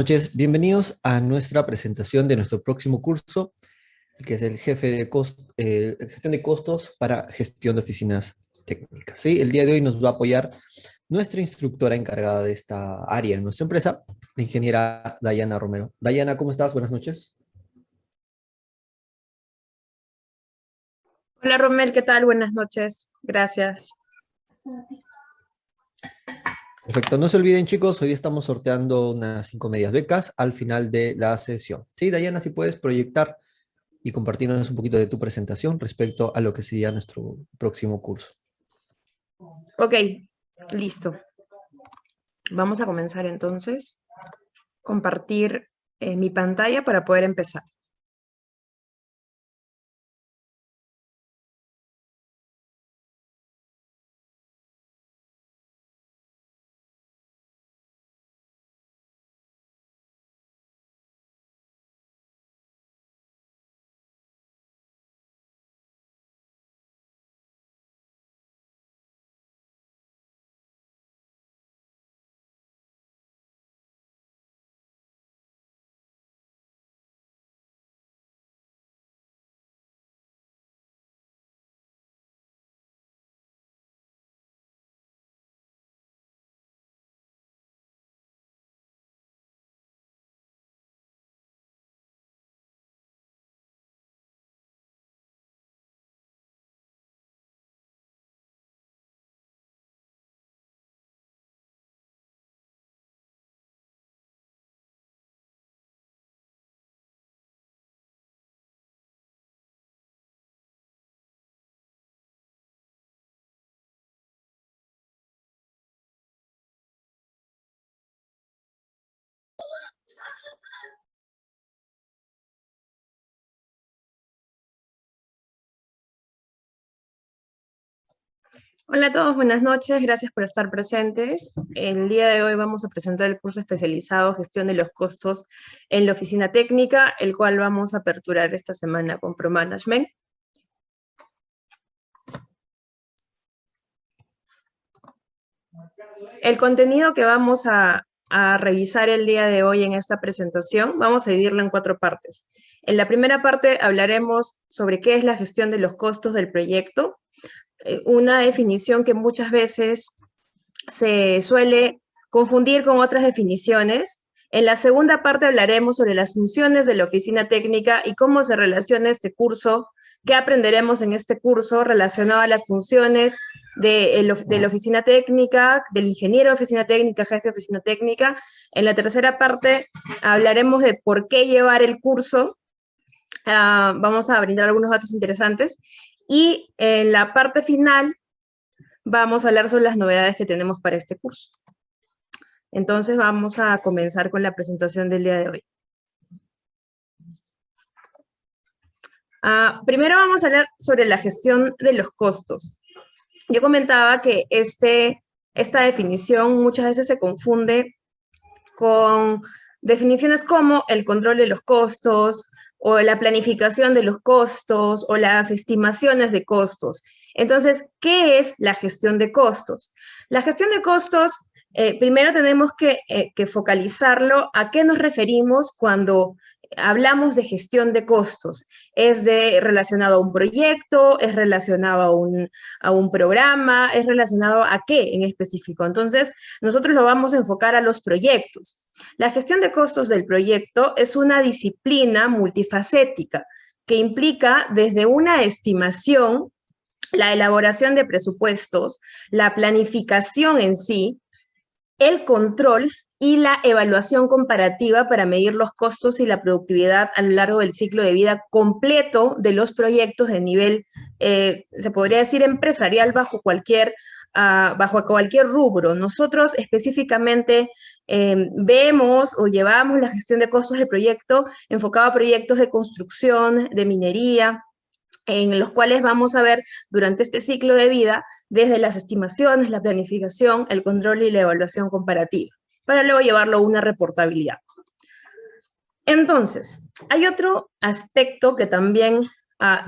Noches, bienvenidos a nuestra presentación de nuestro próximo curso, que es el gestión de costos para gestión de oficinas técnicas. ¿Sí? El día de hoy nos va a apoyar nuestra instructora encargada de esta área en nuestra empresa, la ingeniera Dayana Romero. Dayana, ¿cómo estás? Buenas noches. Hola Romel, ¿qué tal? Buenas noches. Gracias. Perfecto, no se olviden chicos, hoy estamos sorteando unas 5 medias becas al final de la sesión. Sí, Dayana, si puedes proyectar y compartirnos un poquito de tu presentación respecto a lo que sería nuestro próximo curso. Ok, listo. Vamos a comenzar entonces. Compartir mi pantalla para poder empezar. Hola a todos, buenas noches. Gracias por estar presentes. El día de hoy vamos a presentar el curso especializado Gestión de los Costos en la Oficina Técnica, el cual vamos a aperturar esta semana con ProManagement. El contenido que vamos a revisar el día de hoy en esta presentación, vamos a dividirlo en 4 partes. En la primera parte hablaremos sobre qué es la gestión de los costos del proyecto, una definición que muchas veces se suele confundir con otras definiciones. En la segunda parte hablaremos sobre las funciones de la oficina técnica y cómo se relaciona este curso, qué aprenderemos en este curso relacionado a las funciones de la oficina técnica, del ingeniero de oficina técnica, jefe de oficina técnica. En la tercera parte hablaremos de por qué llevar el curso. Vamos a brindar algunos datos interesantes. Y en la parte final vamos a hablar sobre las novedades que tenemos para este curso. Entonces vamos a comenzar con la presentación del día de hoy. Primero vamos a hablar sobre la gestión de los costos. Yo comentaba que esta definición muchas veces se confunde con definiciones como el control de los costos, o la planificación de los costos, o las estimaciones de costos. Entonces, ¿qué es la gestión de costos? La gestión de costos, primero tenemos que focalizarlo a qué nos referimos cuando hablamos de gestión de costos. ¿Es relacionado a un proyecto? ¿Es relacionado a un programa? ¿Es relacionado a qué en específico? Entonces, nosotros lo vamos a enfocar a los proyectos. La gestión de costos del proyecto es una disciplina multifacética que implica desde una estimación, la elaboración de presupuestos, la planificación en sí, el control y la evaluación comparativa para medir los costos y la productividad a lo largo del ciclo de vida completo de los proyectos de nivel, se podría decir, empresarial bajo cualquier rubro. Nosotros específicamente vemos o llevamos la gestión de costos del proyecto enfocado a proyectos de construcción, de minería, en los cuales vamos a ver durante este ciclo de vida desde las estimaciones, la planificación, el control y la evaluación comparativa, para luego llevarlo a una reportabilidad. Entonces, hay otro aspecto que también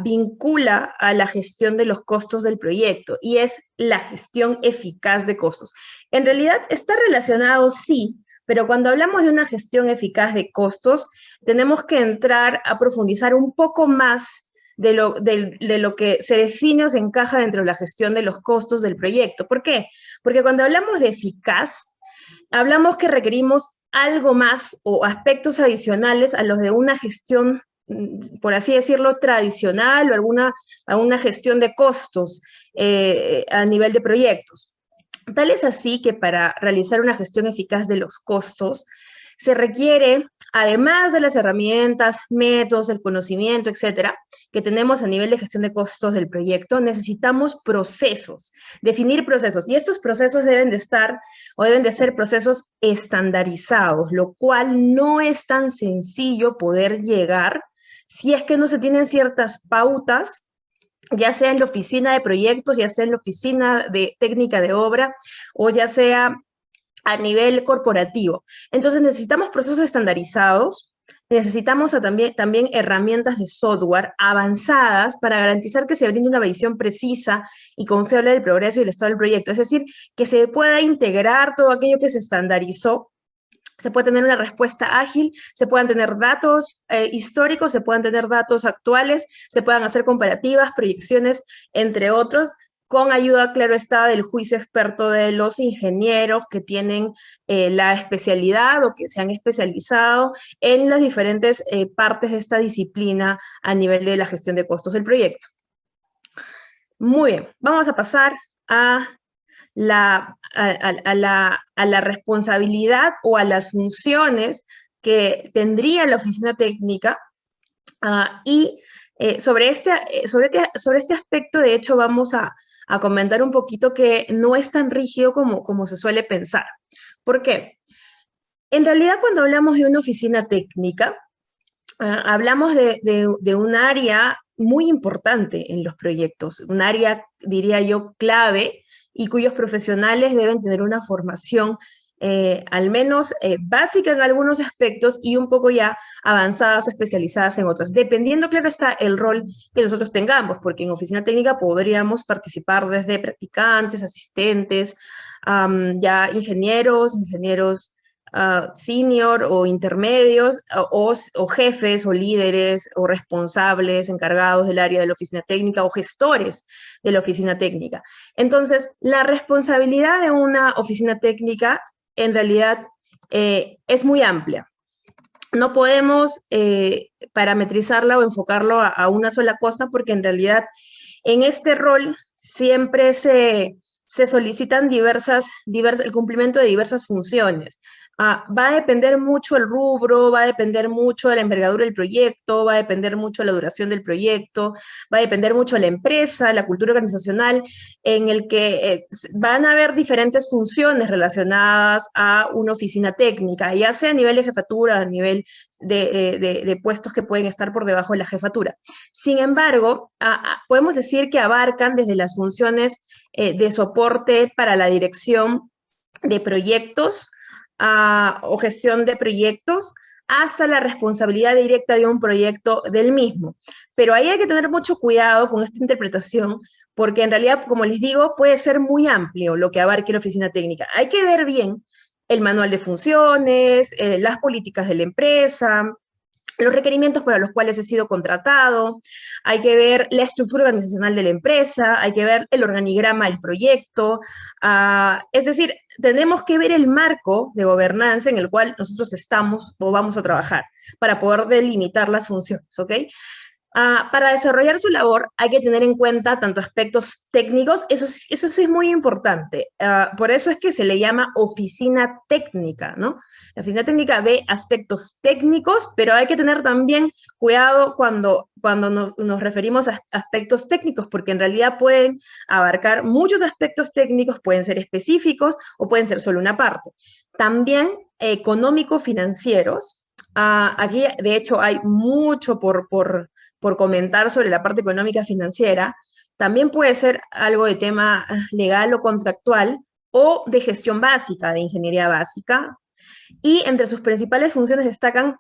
vincula a la gestión de los costos del proyecto, y es la gestión eficaz de costos. En realidad está relacionado, sí, Pero cuando hablamos de una gestión eficaz de costos, tenemos que entrar a profundizar un poco más de lo que se define o se encaja dentro de la gestión de los costos del proyecto. ¿Por qué? Porque cuando hablamos de eficaz, hablamos que requerimos algo más o aspectos adicionales a los de una gestión, por así decirlo, tradicional o a una gestión de costos a nivel de proyectos. Tal es así que para realizar una gestión eficaz de los costos, se requiere, además de las herramientas, métodos, el conocimiento, etcétera, que tenemos a nivel de gestión de costos del proyecto, necesitamos procesos, definir procesos. Y estos procesos deben de estar o deben de ser procesos estandarizados, lo cual no es tan sencillo poder llegar si es que no se tienen ciertas pautas, ya sea en la oficina de proyectos, ya sea en la oficina de técnica de obra, o ya sea a nivel corporativo. Entonces necesitamos procesos estandarizados, necesitamos también herramientas de software avanzadas para garantizar que se brinde una visión precisa y confiable del progreso y el estado del proyecto. Es decir, que se pueda integrar todo aquello que se estandarizó, se puede tener una respuesta ágil, se puedan tener datos históricos, se puedan tener datos actuales, se puedan hacer comparativas, proyecciones, entre otros, con ayuda, claro está, del juicio experto de los ingenieros que tienen la especialidad o que se han especializado en las diferentes partes de esta disciplina a nivel de la gestión de costos del proyecto. Muy bien, vamos a pasar a la responsabilidad o a las funciones que tendría la oficina técnica sobre este aspecto, de hecho, vamos a comentar un poquito que no es tan rígido como se suele pensar. ¿Por qué? En realidad, cuando hablamos de una oficina técnica, hablamos de un área muy importante en los proyectos, un área, diría yo, clave, y cuyos profesionales deben tener una formación al menos básica en algunos aspectos y un poco ya avanzadas o especializadas en otras, dependiendo, claro está, el rol que nosotros tengamos, porque en oficina técnica podríamos participar desde practicantes, asistentes, ya ingenieros senior o intermedios, o jefes o líderes o responsables encargados del área de la oficina técnica o gestores de la oficina técnica. Entonces, la responsabilidad de una oficina técnica en realidad es muy amplia. No podemos parametrizarla o enfocarlo a una sola cosa, porque en realidad en este rol siempre se solicitan el cumplimiento de diversas funciones. Va a depender mucho el rubro, va a depender mucho de la envergadura del proyecto, va a depender mucho de la duración del proyecto, va a depender mucho de la empresa, la cultura organizacional, en el que van a haber diferentes funciones relacionadas a una oficina técnica, ya sea a nivel de jefatura, a nivel de puestos que pueden estar por debajo de la jefatura. Sin embargo, podemos decir que abarcan desde las funciones de soporte para la dirección de proyectos o gestión de proyectos, hasta la responsabilidad directa de un proyecto del mismo. Pero ahí hay que tener mucho cuidado con esta interpretación, porque en realidad, como les digo, puede ser muy amplio lo que abarque la oficina técnica. Hay que ver bien el manual de funciones, las políticas de la empresa, los requerimientos para los cuales he sido contratado, hay que ver la estructura organizacional de la empresa, hay que ver el organigrama del proyecto, es decir, tenemos que ver el marco de gobernanza en el cual nosotros estamos o vamos a trabajar para poder delimitar las funciones, ¿ok? Para desarrollar su labor hay que tener en cuenta tanto aspectos técnicos, eso sí es muy importante. Por eso es que se le llama oficina técnica, ¿no? La oficina técnica ve aspectos técnicos, pero hay que tener también cuidado cuando nos referimos a aspectos técnicos, porque en realidad pueden abarcar muchos aspectos técnicos, pueden ser específicos o pueden ser solo una parte. También económico-financieros. Aquí, de hecho, hay mucho por comentar sobre la parte económica financiera. También puede ser algo de tema legal o contractual, o de gestión básica, de ingeniería básica. Y entre sus principales funciones destacan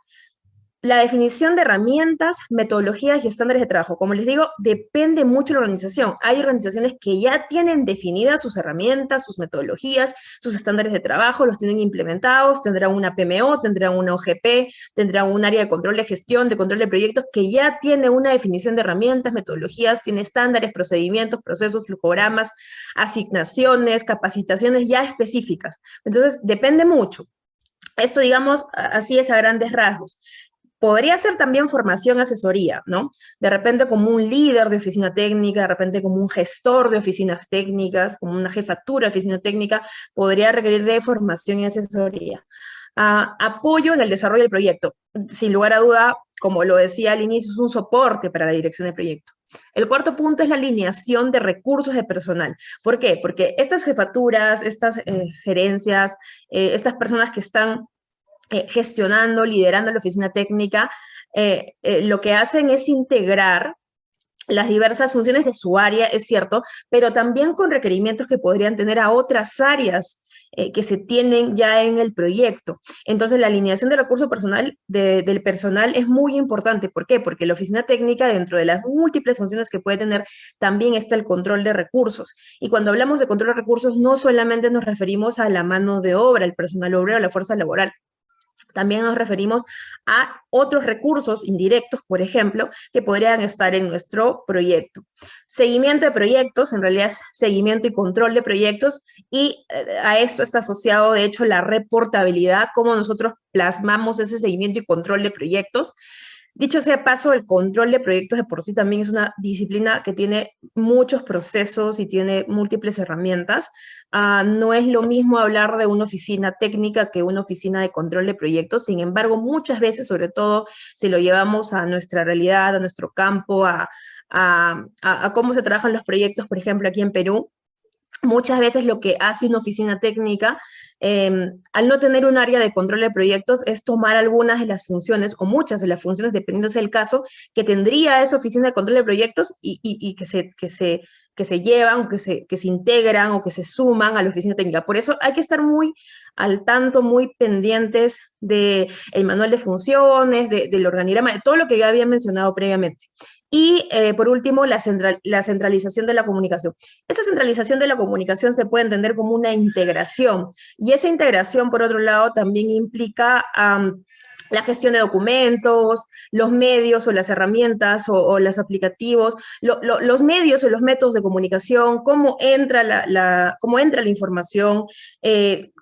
la definición de herramientas, metodologías y estándares de trabajo. Como les digo, depende mucho de la organización. Hay organizaciones que ya tienen definidas sus herramientas, sus metodologías, sus estándares de trabajo, los tienen implementados, tendrán una PMO, tendrán una OGP, tendrán un área de control de gestión, de control de proyectos, que ya tiene una definición de herramientas, metodologías, tiene estándares, procedimientos, procesos, flujogramas, asignaciones, capacitaciones ya específicas. Entonces, depende mucho. Esto, digamos, así es a grandes rasgos. Podría ser también formación, asesoría, ¿no? De repente como un líder de oficina técnica, de repente como un gestor de oficinas técnicas, como una jefatura de oficina técnica, podría requerir de formación y asesoría. Apoyo en el desarrollo del proyecto. Sin lugar a duda, como lo decía al inicio, es un soporte para la dirección del proyecto. El cuarto punto es la alineación de recursos de personal. ¿Por qué? Porque estas jefaturas, estas gerencias, estas personas que están gestionando, liderando la oficina técnica, lo que hacen es integrar las diversas funciones de su área, es cierto, pero también con requerimientos que podrían tener a otras áreas que se tienen ya en el proyecto. Entonces, la alineación de recursos personal, del personal es muy importante. ¿Por qué? Porque la oficina técnica, dentro de las múltiples funciones que puede tener, también está el control de recursos. Y cuando hablamos de control de recursos, no solamente nos referimos a la mano de obra, el personal obrero, la fuerza laboral. También nos referimos a otros recursos indirectos, por ejemplo, que podrían estar en nuestro proyecto. Seguimiento de proyectos, en realidad es seguimiento y control de proyectos, y a esto está asociado, de hecho, la reportabilidad, cómo nosotros plasmamos ese seguimiento y control de proyectos. Dicho sea paso, el control de proyectos de por sí también es una disciplina que tiene muchos procesos y tiene múltiples herramientas. No es lo mismo hablar de una oficina técnica que una oficina de control de proyectos. Sin embargo, muchas veces, sobre todo si lo llevamos a nuestra realidad, a nuestro campo, a cómo se trabajan los proyectos, por ejemplo, aquí en Perú, muchas veces lo que hace una oficina técnica, al no tener un área de control de proyectos, es tomar algunas de las funciones, o muchas de las funciones, dependiendo del caso, que tendría esa oficina de control de proyectos y que se llevan, que se integran o que se suman a la oficina técnica. Por eso hay que estar muy al tanto, muy pendientes del manual de funciones, del organigrama, de todo lo que ya había mencionado previamente. Y por último, la centralización de la comunicación. Esa centralización de la comunicación se puede entender como una integración. Y esa integración, por otro lado, también implica la gestión de documentos, los medios o las herramientas o los aplicativos, los medios o los métodos de comunicación, cómo entra cómo entra la información,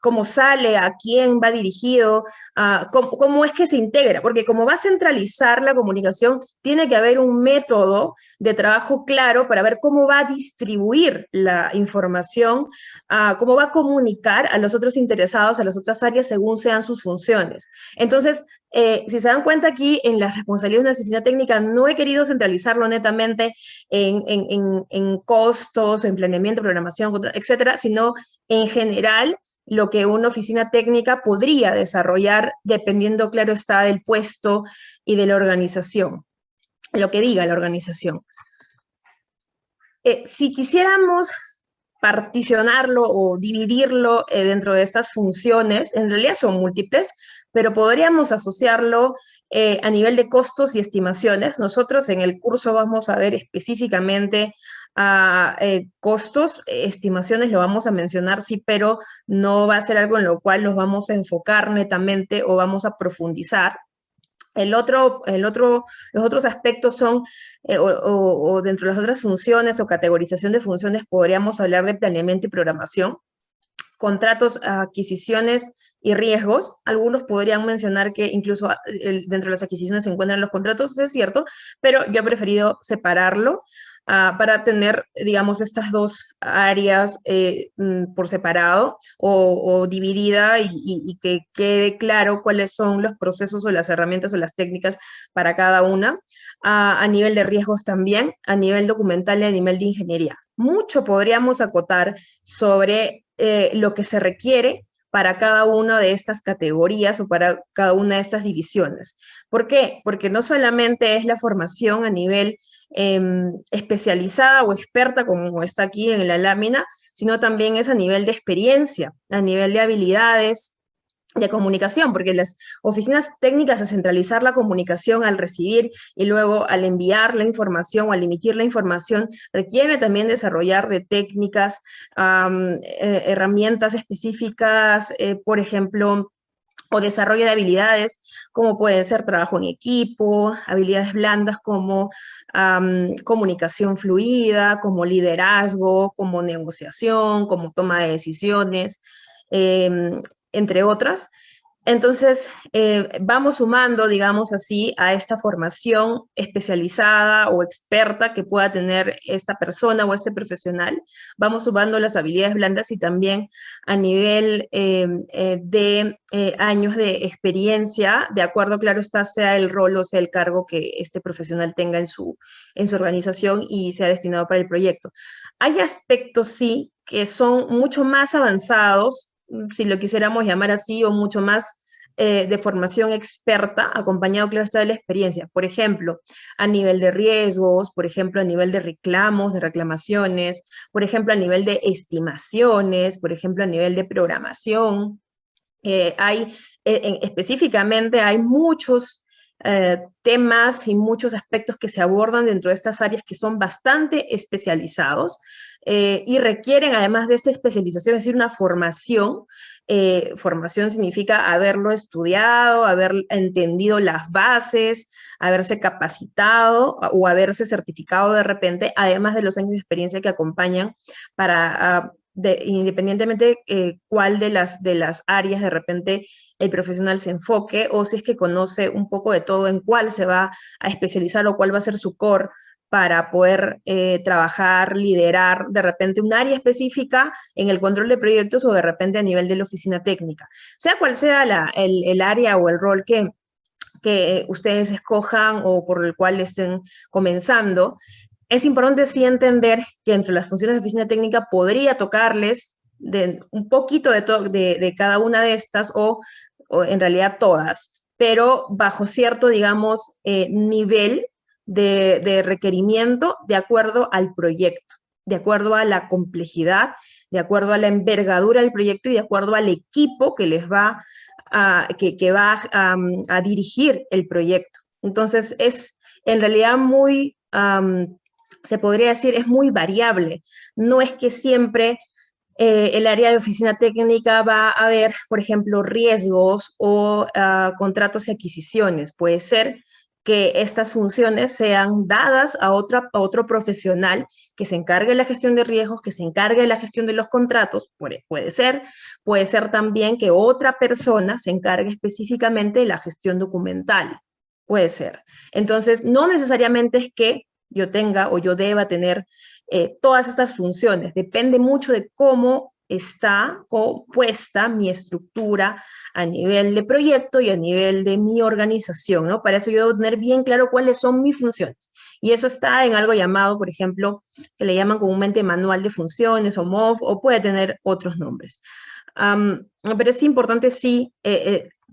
cómo sale, a quién va dirigido, cómo es que se integra, porque como va a centralizar la comunicación, tiene que haber un método de trabajo claro para ver cómo va a distribuir la información, cómo va a comunicar a los otros interesados, a las otras áreas, según sean sus funciones. Entonces, si se dan cuenta aquí, en las responsabilidades de una oficina técnica, no he querido centralizarlo netamente en costos, en planeamiento, programación, etcétera, sino en general lo que una oficina técnica podría desarrollar dependiendo, claro está, del puesto y de la organización, lo que diga la organización. Si quisiéramos particionarlo o dividirlo dentro de estas funciones, en realidad son múltiples, pero podríamos asociarlo a nivel de costos y estimaciones. Nosotros en el curso vamos a ver específicamente costos, estimaciones lo vamos a mencionar, sí, pero no va a ser algo en lo cual nos vamos a enfocar netamente o vamos a profundizar. Los otros aspectos son, o dentro de las otras funciones o categorización de funciones, podríamos hablar de planeamiento y programación, contratos, adquisiciones y riesgos. Algunos podrían mencionar que incluso dentro de las adquisiciones se encuentran los contratos, es cierto, pero yo he preferido separarlo para tener, digamos, estas dos áreas por separado o dividida y que quede claro cuáles son los procesos o las herramientas o las técnicas para cada una. A nivel de riesgos también, a nivel documental y a nivel de ingeniería. Mucho podríamos acotar sobre lo que se requiere para cada una de estas categorías o para cada una de estas divisiones. ¿Por qué? Porque no solamente es la formación a nivel especializada o experta, como está aquí en la lámina, sino también es a nivel de experiencia, a nivel de habilidades, de comunicación, porque las oficinas técnicas, al centralizar la comunicación, al recibir y luego al enviar la información o al emitir la información, requiere también desarrollar de técnicas, herramientas específicas, por ejemplo, o desarrollo de habilidades como puede ser trabajo en equipo, habilidades blandas como comunicación fluida, como liderazgo, como negociación, como toma de decisiones, entre otras. Entonces, vamos sumando, digamos así, a esta formación especializada o experta que pueda tener esta persona o este profesional. Vamos sumando las habilidades blandas y también a nivel de años de experiencia, de acuerdo, claro está, sea el rol o sea el cargo que este profesional tenga en su organización y sea destinado para el proyecto. Hay aspectos, sí, que son mucho más avanzados, si lo quisiéramos llamar así, o mucho más de formación experta, acompañado, claro está, de la experiencia. Por ejemplo, a nivel de riesgos, por ejemplo, a nivel de reclamos, de reclamaciones, por ejemplo, a nivel de estimaciones, por ejemplo, a nivel de programación. Específicamente hay muchos temas y muchos aspectos que se abordan dentro de estas áreas que son bastante especializados y requieren, además de esta especialización, es decir, una formación. Formación significa haberlo estudiado, haber entendido las bases, haberse capacitado o haberse certificado de repente, además de los años de experiencia que acompañan para independientemente cuál de las áreas de repente el profesional se enfoque o si es que conoce un poco de todo en cuál se va a especializar o cuál va a ser su core para poder trabajar, liderar de repente un área específica en el control de proyectos o de repente a nivel de la oficina técnica. Sea cual sea el área o el rol que ustedes escojan o por el cual estén comenzando, es importante sí entender que entre las funciones de oficina técnica podría tocarles un poquito de cada una de estas o en realidad todas, pero bajo cierto, digamos, nivel de requerimiento de acuerdo al proyecto, de acuerdo a la complejidad, de acuerdo a la envergadura del proyecto y de acuerdo al equipo que les va que va a dirigir el proyecto. Entonces, es en realidad muy se podría decir, es muy variable. No es que siempre el área de oficina técnica va a ver, por ejemplo, riesgos o contratos y adquisiciones. Puede ser que estas funciones sean dadas a otro profesional que se encargue de la gestión de riesgos, que se encargue de la gestión de los contratos, puede ser también que otra persona se encargue específicamente de la gestión documental, puede ser. Entonces, no necesariamente es que yo tenga o yo deba tener todas estas funciones. Depende mucho de cómo está compuesta mi estructura a nivel de proyecto y a nivel de mi organización, ¿no? Para eso yo debo tener bien claro cuáles son mis funciones. Y eso está en algo llamado, por ejemplo, que le llaman comúnmente manual de funciones o MOF, o puede tener otros nombres. Pero es importante sí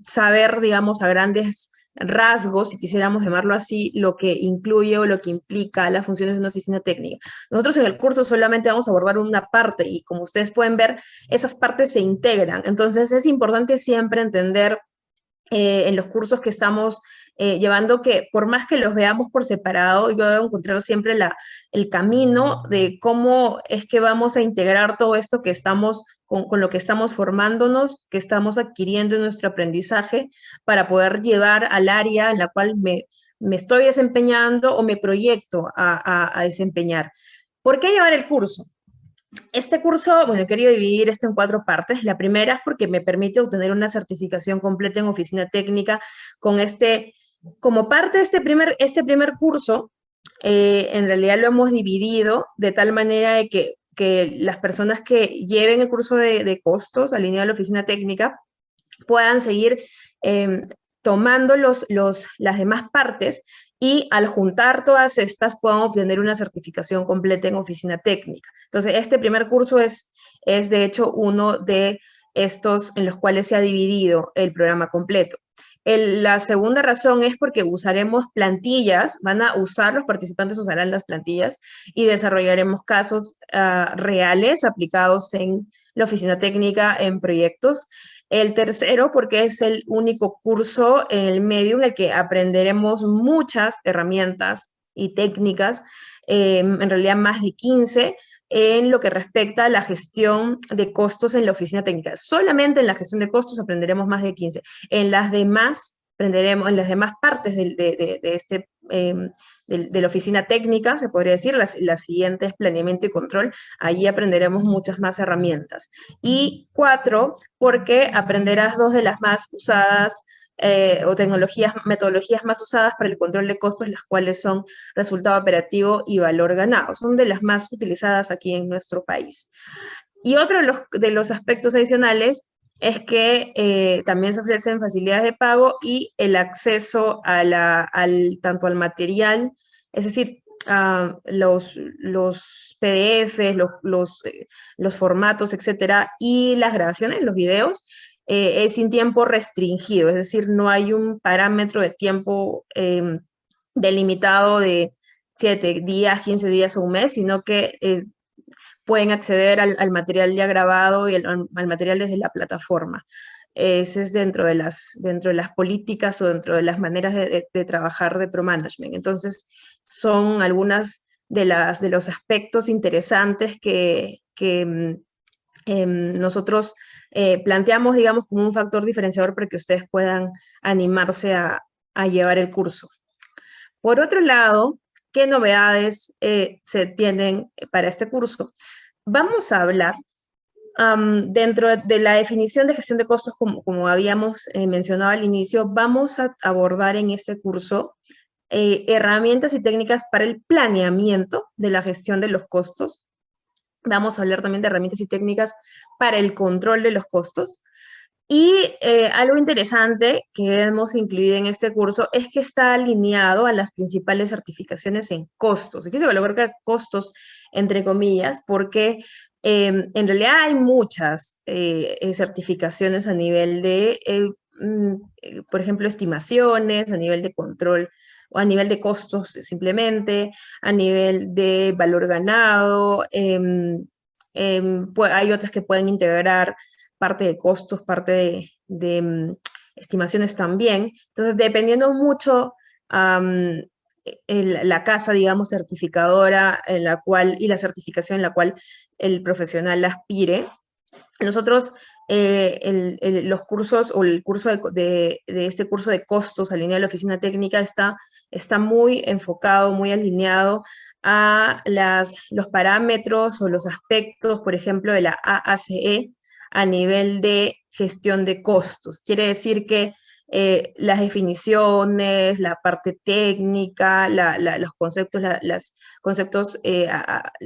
saber, digamos, a grandes rasgos, si quisiéramos llamarlo así, lo que incluye o lo que implica las funciones de una oficina técnica. Nosotros en el curso solamente vamos a abordar una parte y como ustedes pueden ver, esas partes se integran. Entonces es importante siempre entender en los cursos que estamos llevando que por más que los veamos por separado, yo debo encontrar siempre el camino de cómo es que vamos a integrar todo esto que estamos, con lo que estamos formándonos, que estamos adquiriendo en nuestro aprendizaje para poder llevar al área en la cual me estoy desempeñando o me proyecto a desempeñar. ¿Por qué llevar el curso? Este curso, bueno, he querido dividir esto en 4 partes. La primera es porque me permite obtener una certificación completa en oficina técnica con como parte de este primer curso, en realidad lo hemos dividido de tal manera de que las personas que lleven el curso de costos alineado a la oficina técnica puedan seguir tomando las demás partes y al juntar todas estas puedan obtener una certificación completa en oficina técnica. Entonces, este primer curso es de hecho uno de estos en los cuales se ha dividido el programa completo. La segunda razón es porque usaremos plantillas, los participantes usarán las plantillas y desarrollaremos casos reales aplicados en la oficina técnica en proyectos. El tercero, porque es el único curso en el medio en el que aprenderemos muchas herramientas y técnicas, en realidad más de 15, en lo que respecta a la gestión de costos en la oficina técnica. Solamente en la gestión de costos aprenderemos más de 15. En las demás aprenderemos, en las demás partes de la oficina técnica, se podría decir, la siguiente es planeamiento y control, allí aprenderemos muchas más herramientas. Y 4, porque aprenderás 2 de las más usadas o metodologías más usadas para el control de costos, las cuales son resultado operativo y valor ganado. Son de las más utilizadas aquí en nuestro país. Y otro de los aspectos adicionales es que también se ofrecen facilidades de pago y el acceso a tanto al material, es decir, los PDFs, los formatos, etcétera, y las grabaciones, los videos, es sin tiempo restringido, es decir, no hay un parámetro de tiempo delimitado de 7 días, 15 días o un mes, sino que pueden acceder al material ya grabado y al material desde la plataforma. Ese es dentro de las políticas o dentro de las maneras de trabajar de ProManagement. Entonces, son algunas de los aspectos interesantes que nosotros planteamos, digamos, como un factor diferenciador para que ustedes puedan animarse a llevar el curso. Por otro lado, ¿qué novedades se tienen para este curso? Vamos a hablar dentro de la definición de gestión de costos, como habíamos mencionado al inicio, vamos a abordar en este curso herramientas y técnicas para el planeamiento de la gestión de los costos. Vamos a hablar también de herramientas y técnicas para el control de los costos. Y algo interesante que hemos incluido en este curso es que está alineado a las principales certificaciones en costos. Aquí se colocar costos entre comillas, porque en realidad hay muchas certificaciones a nivel de, por ejemplo, estimaciones, a nivel de control o a nivel de costos simplemente, a nivel de valor ganado. Hay otras que pueden integrar parte de costos, parte de estimaciones también. Entonces, dependiendo mucho la casa, digamos, certificadora en la cual, y la certificación en la cual el profesional aspire, nosotros los cursos o el curso de este curso de costos alineado a la oficina técnica está muy enfocado, muy alineado a los parámetros o los aspectos, por ejemplo, de la AACE a nivel de gestión de costos. Quiere decir que las definiciones, la parte técnica, los conceptos, conceptos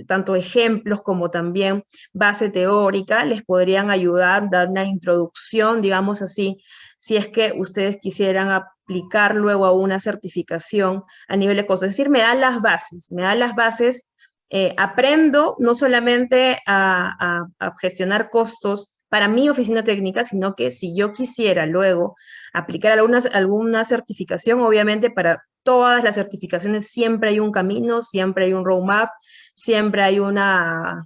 tanto ejemplos como también base teórica, les podrían ayudar, dar una introducción, digamos así, si es que ustedes quisieran aplicar luego a una certificación a nivel de costos. Es decir, me dan las bases, aprendo no solamente a gestionar costos para mi oficina técnica, sino que si yo quisiera luego aplicar alguna certificación, obviamente para todas las certificaciones siempre hay un camino, siempre hay un roadmap, siempre hay una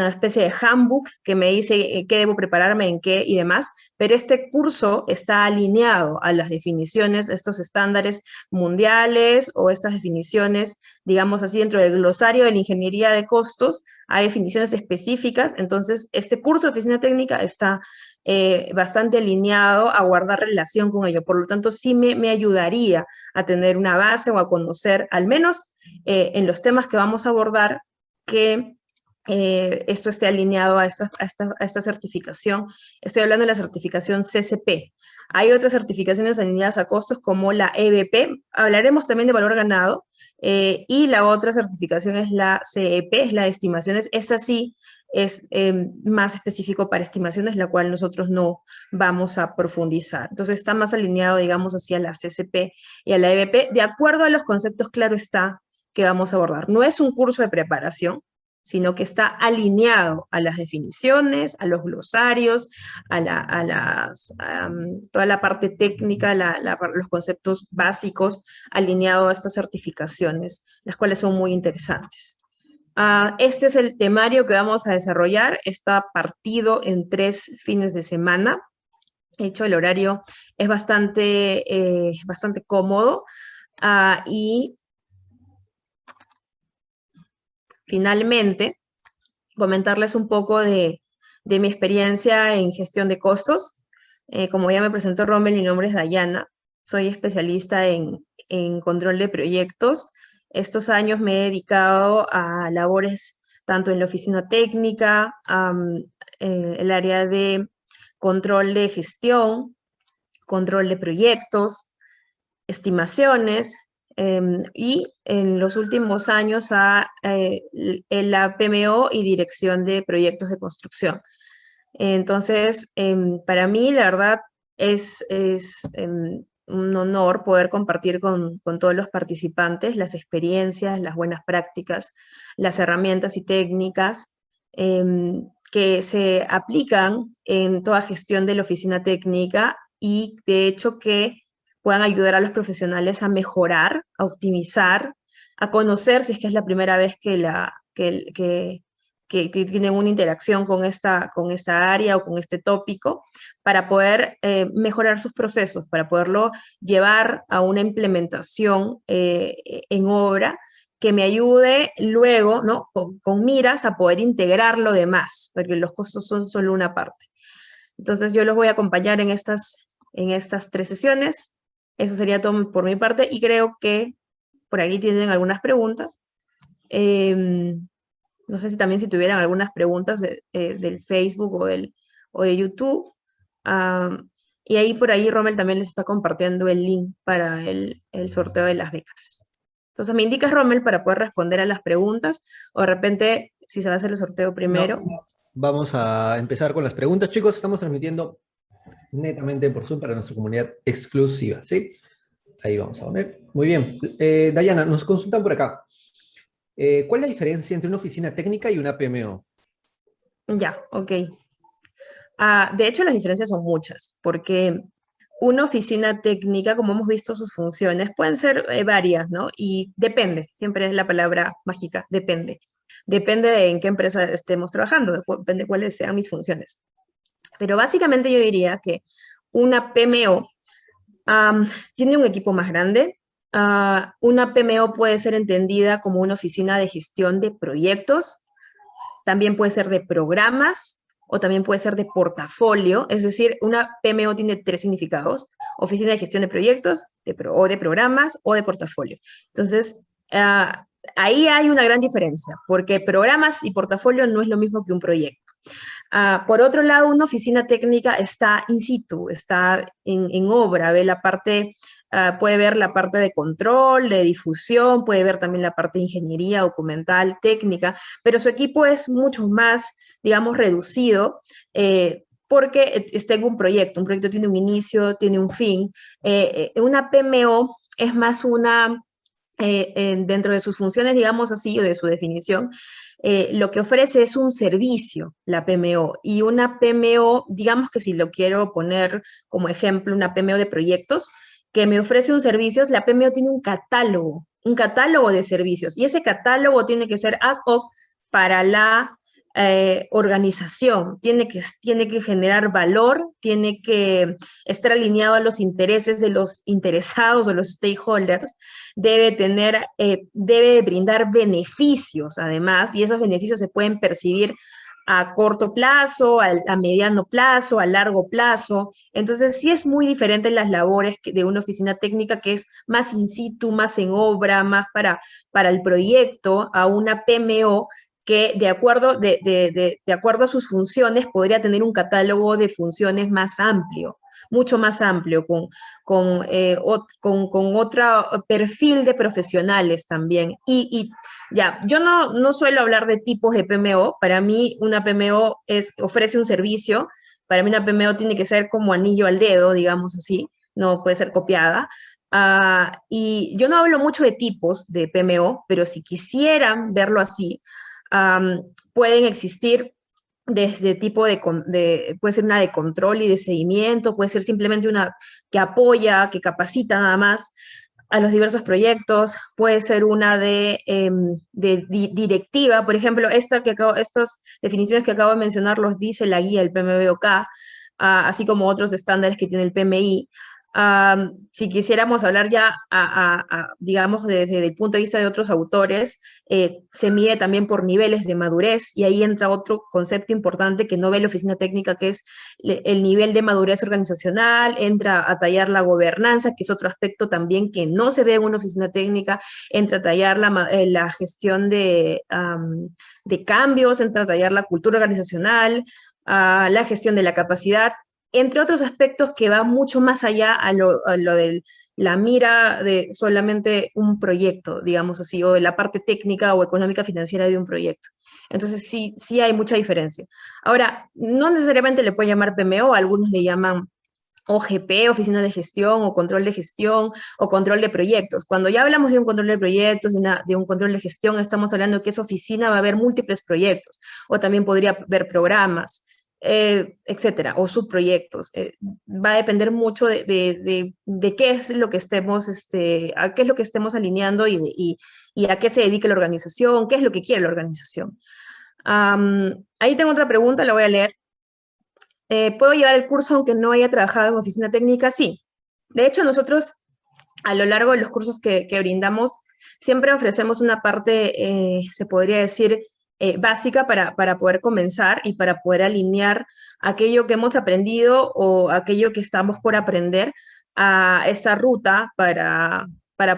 especie de handbook que me dice qué debo prepararme, en qué y demás, pero este curso está alineado a las definiciones, estos estándares mundiales o estas definiciones, digamos así, dentro del glosario de la ingeniería de costos, hay definiciones específicas, entonces este curso de oficina técnica está bastante alineado a guardar relación con ello, por lo tanto sí me ayudaría a tener una base o a conocer, al menos en los temas que vamos a abordar, que esto esté alineado a esta certificación. Estoy hablando de la certificación CCP. Hay otras certificaciones alineadas a costos como la EBP. Hablaremos también de valor ganado. Y la otra certificación es la CEP, es la de estimaciones. Esta sí es más específico para estimaciones, la cual nosotros no vamos a profundizar. Entonces está más alineado, digamos, hacia la CCP y a la EBP, de acuerdo a los conceptos, claro está, que vamos a abordar. No es un curso de preparación, sino que está alineado a las definiciones, a los glosarios, toda la parte técnica, los conceptos básicos, alineado a estas certificaciones, las cuales son muy interesantes. Este es el temario que vamos a desarrollar, está partido en 3 fines de semana. De hecho, el horario es bastante cómodo. Y finalmente, comentarles un poco de mi experiencia en gestión de costos. Como ya me presentó Rommel, mi nombre es Dayana. Soy especialista en control de proyectos. Estos años me he dedicado a labores tanto en la oficina técnica, el área de control de gestión, control de proyectos, estimaciones, y en los últimos años en la PMO y dirección de proyectos de construcción. Entonces, para mí, la verdad, es un honor poder compartir con todos los participantes las experiencias, las buenas prácticas, las herramientas y técnicas que se aplican en toda gestión de la oficina técnica y, de hecho, que puedan ayudar a los profesionales a mejorar, a optimizar, a conocer si es que es la primera vez que tienen una interacción con esta área o con este tópico, para poder mejorar sus procesos, para poderlo llevar a una implementación en obra que me ayude luego, ¿no? Con miras a poder integrar lo demás, porque los costos son solo una parte. Entonces yo los voy a acompañar en estas 3 sesiones. Eso sería todo por mi parte y creo que por aquí tienen algunas preguntas. No sé si también si tuvieran algunas preguntas del Facebook o de YouTube. Y ahí por ahí Rommel también les está compartiendo el link para el sorteo de las becas. Entonces me indicas, Rommel, para poder responder a las preguntas, o de repente si se va a hacer el sorteo primero. No, vamos a empezar con las preguntas, chicos. Estamos transmitiendo netamente por Zoom para nuestra comunidad exclusiva, ¿sí? Ahí vamos a poner. Muy bien. Dayana, nos consultan por acá. ¿Cuál es la diferencia entre una oficina técnica y una PMO? Ya, ok. De hecho, las diferencias son muchas, porque una oficina técnica, como hemos visto sus funciones, pueden ser varias, ¿no? Y depende, siempre es la palabra mágica, depende. Depende de en qué empresa estemos trabajando, depende de cuáles sean mis funciones. Pero básicamente yo diría que una PMO tiene un equipo más grande. Una PMO puede ser entendida como una oficina de gestión de proyectos, también puede ser de programas o también puede ser de portafolio. Es decir, una PMO tiene 3 significados: oficina de gestión de proyectos, o de programas o de portafolio. Entonces, ahí hay una gran diferencia, porque programas y portafolio no es lo mismo que un proyecto. Por otro lado, una oficina técnica está in situ, está en obra, ve la parte, puede ver la parte de control, de difusión, puede ver también la parte de ingeniería, documental, técnica, pero su equipo es mucho más, digamos, reducido, porque está en un proyecto tiene un inicio, tiene un fin. Una PMO es más dentro de sus funciones, digamos así, o de su definición, lo que ofrece es un servicio, la PMO. Y una PMO, digamos que si lo quiero poner como ejemplo, una PMO de proyectos, que me ofrece un servicio, la PMO tiene un catálogo de servicios. Y ese catálogo tiene que ser ad hoc para la organización. Tiene que generar valor, tiene que estar alineado a los intereses de los interesados o los stakeholders, debe brindar beneficios además, y esos beneficios se pueden percibir a corto plazo, a mediano plazo, a largo plazo. Entonces, sí es muy diferente las labores de una oficina técnica, que es más in situ, más en obra, más para el proyecto, a una PMO que de acuerdo a sus funciones podría tener un catálogo de funciones más amplio, mucho más amplio, con otro perfil de profesionales también. Y ya, yo no suelo hablar de tipos de PMO. Para mí una PMO ofrece un servicio. Para mí una PMO tiene que ser como anillo al dedo, digamos así, no puede ser copiada. Y yo no hablo mucho de tipos de PMO, pero si quisieran verlo así, pueden existir desde tipo puede ser una de control y de seguimiento, puede ser simplemente una que apoya, que capacita nada más a los diversos proyectos, puede ser una de directiva. Por ejemplo, estas definiciones que acabo de mencionar los dice la guía del PMBOK. así como otros estándares que tiene el PMI. Si quisiéramos hablar ya, digamos, desde el punto de vista de otros autores, se mide también por niveles de madurez y ahí entra otro concepto importante que no ve la oficina técnica, que es el nivel de madurez organizacional, entra a tallar la gobernanza, que es otro aspecto también que no se ve en una oficina técnica, entra a tallar la gestión de cambios, entra a tallar la cultura organizacional, la gestión de la capacidad, entre otros aspectos que va mucho más allá a lo de la mira de solamente un proyecto, digamos así, o de la parte técnica o económica financiera de un proyecto. Entonces sí, sí hay mucha diferencia. Ahora, no necesariamente le pueden llamar PMO, algunos le llaman OGP, Oficina de Gestión, o Control de Gestión, o Control de Proyectos. Cuando ya hablamos de un control de proyectos, de un control de gestión, estamos hablando de que esa oficina va a haber múltiples proyectos, o también podría haber programas, etcétera, o subproyectos. Va a depender mucho de qué es lo que estemos, a qué es lo que estemos alineando y a qué se dedique la organización, qué es lo que quiere la organización. Ahí tengo otra pregunta, la voy a leer. ¿Puedo llevar el curso aunque no haya trabajado en oficina técnica? Sí. De hecho, nosotros a lo largo de los cursos que brindamos, siempre ofrecemos una parte, se podría decir, básica para poder comenzar y para poder alinear aquello que hemos aprendido o aquello que estamos por aprender a esta ruta para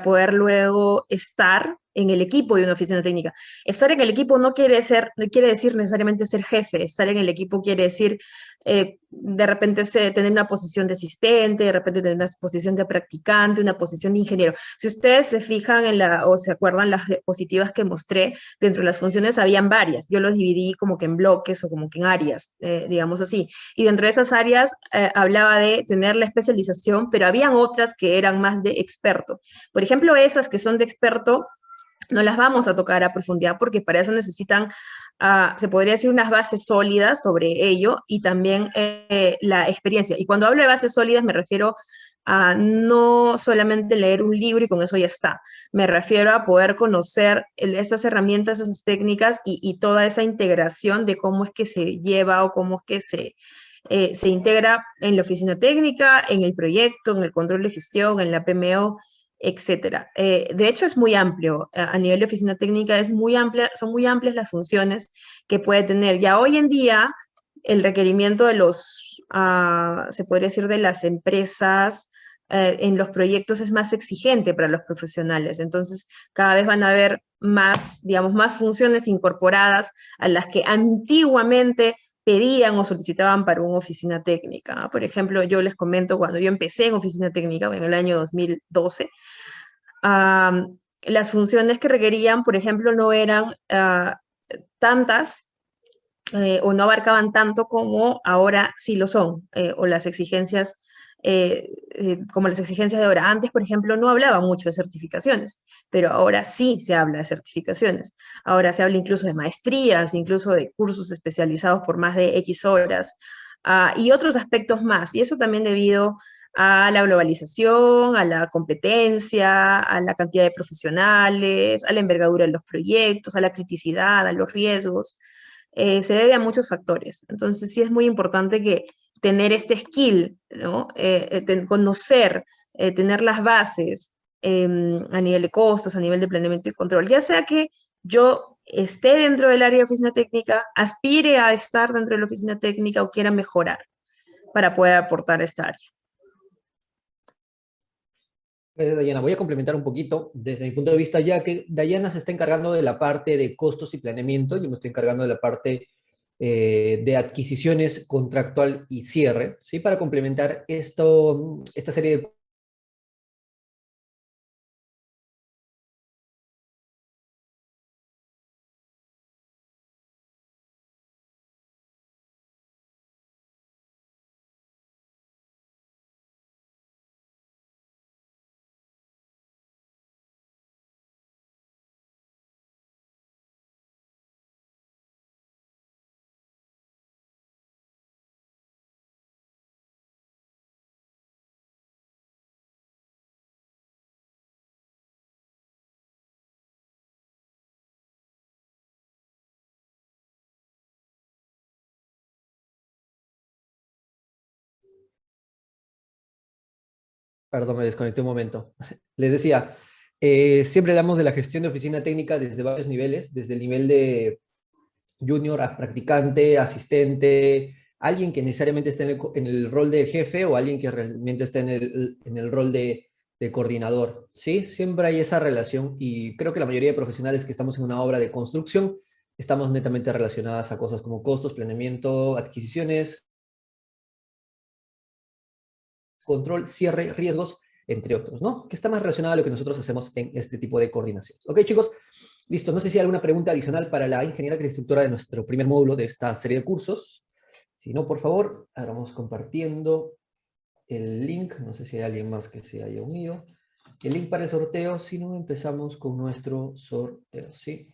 poder luego estar en el equipo de una oficina técnica. Estar en el equipo no quiere decir necesariamente ser jefe. Estar en el equipo quiere decir de repente tener una posición de asistente, de repente tener una posición de practicante, una posición de ingeniero. Si ustedes se fijan o se acuerdan las diapositivas que mostré, dentro de las funciones habían varias. Yo los dividí como que en bloques o como que en áreas, digamos así. Y dentro de esas áreas hablaba de tener la especialización, pero habían otras que eran más de experto. Por ejemplo, esas que son de experto, no las vamos a tocar a profundidad porque para eso necesitan, se podría decir, unas bases sólidas sobre ello y también la experiencia. Y cuando hablo de bases sólidas me refiero a no solamente leer un libro y con eso ya está. Me refiero a poder conocer estas herramientas, esas técnicas y toda esa integración de cómo es que se lleva o cómo es que se integra en la oficina técnica, en el proyecto, en el control de gestión, en la PMO, etcétera. De hecho, es muy amplio. A nivel de oficina técnica es muy amplia, son muy amplias las funciones que puede tener. Ya hoy en día, el requerimiento de se podría decir, de las empresas en los proyectos es más exigente para los profesionales. Entonces, cada vez van a haber más, digamos, más funciones incorporadas a las que antiguamente pedían o solicitaban para una oficina técnica. Por ejemplo, yo les comento, cuando yo empecé en oficina técnica en el año 2012, las funciones que requerían, por ejemplo, no eran tantas o no abarcaban tanto como ahora sí lo son, o las exigencias, como las exigencias de ahora. Antes, por ejemplo, no hablaba mucho de certificaciones, pero ahora sí se habla de certificaciones. Ahora se habla incluso de maestrías, incluso de cursos especializados por más de X horas, y otros aspectos más. Y eso también debido a la globalización, a la competencia, a la cantidad de profesionales, a la envergadura de los proyectos, a la criticidad, a los riesgos. Se debe a muchos factores. Entonces sí es muy importante que tener este skill, ¿no? Conocer, tener las bases a nivel de costos, a nivel de planeamiento y control, ya sea que yo esté dentro del área de oficina técnica, aspire a estar dentro de la oficina técnica o quiera mejorar para poder aportar a esta área. Gracias, Dayana. Voy a complementar un poquito desde mi punto de vista, ya que Dayana se está encargando de la parte de costos y planeamiento, yo me estoy encargando de la parte de adquisiciones contractual y cierre, ¿sí? Para complementar esta serie de Perdón, me desconecté un momento. Les decía, siempre hablamos de la gestión de oficina técnica desde varios niveles, desde el nivel de junior a practicante, asistente, alguien que necesariamente está en el rol de jefe o alguien que realmente está en el rol de coordinador, ¿sí? Siempre hay esa relación y creo que la mayoría de profesionales que estamos en una obra de construcción estamos netamente relacionadas a cosas como costos, planeamiento, adquisiciones, control, cierre, riesgos, entre otros, ¿no? Que está más relacionado a lo que nosotros hacemos en este tipo de coordinaciones. Ok, chicos, listo. No sé si hay alguna pregunta adicional para la ingeniera que es instructora de nuestro primer módulo de esta serie de cursos. Si no, por favor, ahora vamos compartiendo el link. No sé si hay alguien más que se haya unido. El link para el sorteo, si no, empezamos con nuestro sorteo, ¿sí?